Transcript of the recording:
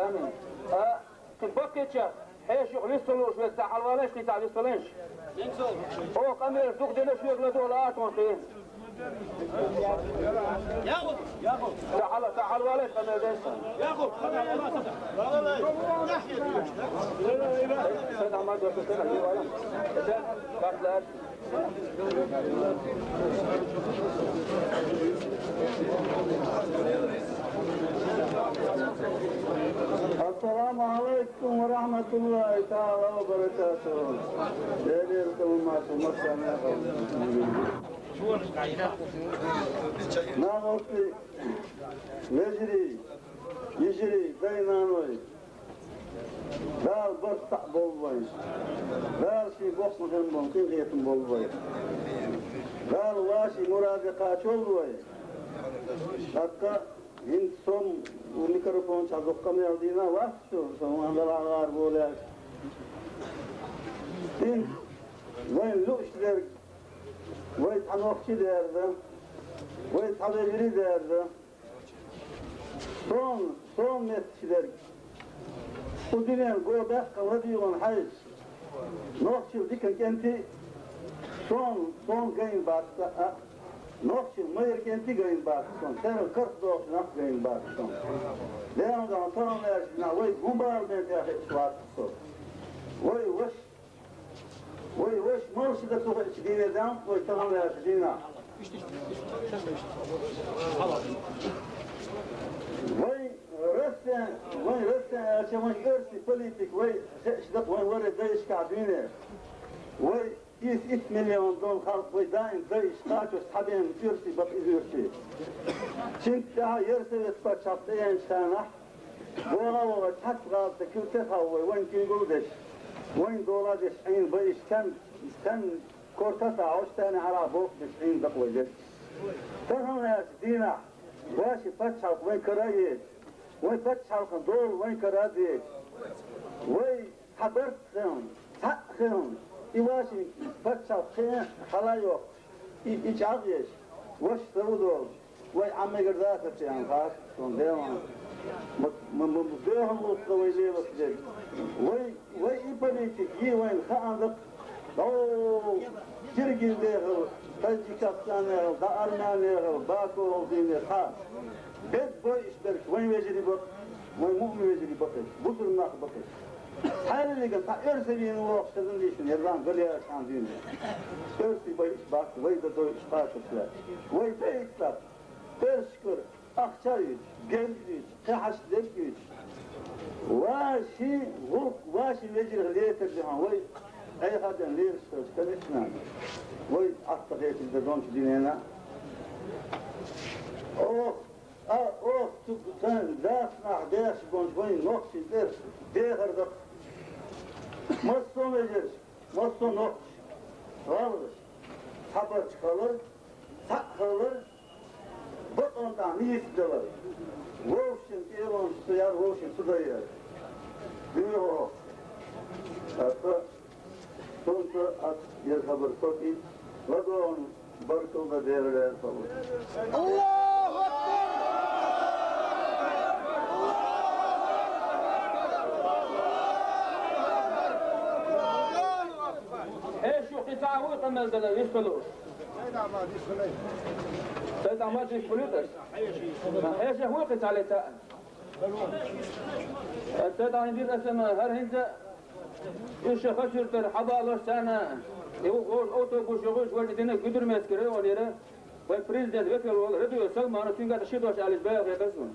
امين تبقى يا ايش يغلسوا شويه تاع الولاش تاع الولاش او كاميرا دوك دينا شويه غلطوا لا تونتين ياخذ تعال الولاش كاميرا دينا ياخذ سيد عماد وكتنا في ولا كاتلاش السلام عليكم ورحمة الله تعالى وبركاته. ليلكم ما تمسنا. ناموسي يجري بينانوي. بال برتع بولوي. بال شي بوخ مهم ممكن غيتم بولوي. بال واشي مرافقات شولوي. حتى هند سوم وميكروفون çaldık kamera dina vaqtu soğanlar böyle din ve luşlar ve tanokçu derdi ve tabiri derdi son mesciler bu dinen goda kaladiyon hayır nokçu diken kenti son gain batta nokçu mayır kenti gain batta sen 40 dolar nak gain batta لأن طبعا لا وي مبار بين تاخذ شوات وي مرش ده تقول شدينا دام وي طبعا لا شدينا وي رسن عشان يرسي بوليتيك وي شدق وين ورد زي شكعبينه وي إيس 8 مليون دول خلق وي دايم زي شقاته صحابين يرسي بقى يرسي شنت daha yarısı ve çapta yanışlarına Boğala tatlı kültür havayı vay kinguldeş vay doladeş ayın bayış sen kortasa ağustane arabo beşin dakwaje tamam ya dina başı paçal vay karayı vay paçal dol vay karadı vay habertın sakın ivaşı paçal kıyın hala yok iç ağyeş vaş savudol وای عمه گردات چیان خاص کن دیوان مبدوهم مستوي ليه بس جاي وای ای پلیتی کی وای خاندق او ترگی دیه تاجیکستان دا ارمانی باکو دینه خاص بد boy işler وای وجری بق وای مؤمن وجری بق بطر ناخ بق حالی که تا ارسبین وقتن دیشون یران گلیه شان دینه ارسی boy iş bak وای da do iş parçası وای beytler Perşkür, Akçayüç, Gemlüç, Tehaşdeküç, Vaşi vecir liyetir cihan, vay ayhaden liyir söz, kalışnan, vay attık yetilde donç dinene. Sen dasnah deş gonç, vay nokşidir, dehirdik. Masson vecir, masson nokş, vardır, haber çıkalır, takılır, bu ondan ne istiyorlar? Vovşin, Eron suyar, Vovşin suda yer. Diyor. Hatta sonra at yer haber soki, vagon barkılda devreler falan. Allahu Ekber! ايش يقطع ويقم الدنيا يسفلوش سيد عماد يسفلوتش ايش هو قطع على تاء سيد عماد يدير اسمه هر هنت ايش خشرتر حضالش سنه يقول اوتوبوس يغوش وجدنا قدر ما يسكره ونيره والبريزيدنت وكل راديو سلمان تنقى تشيدوش على الباب يا بزون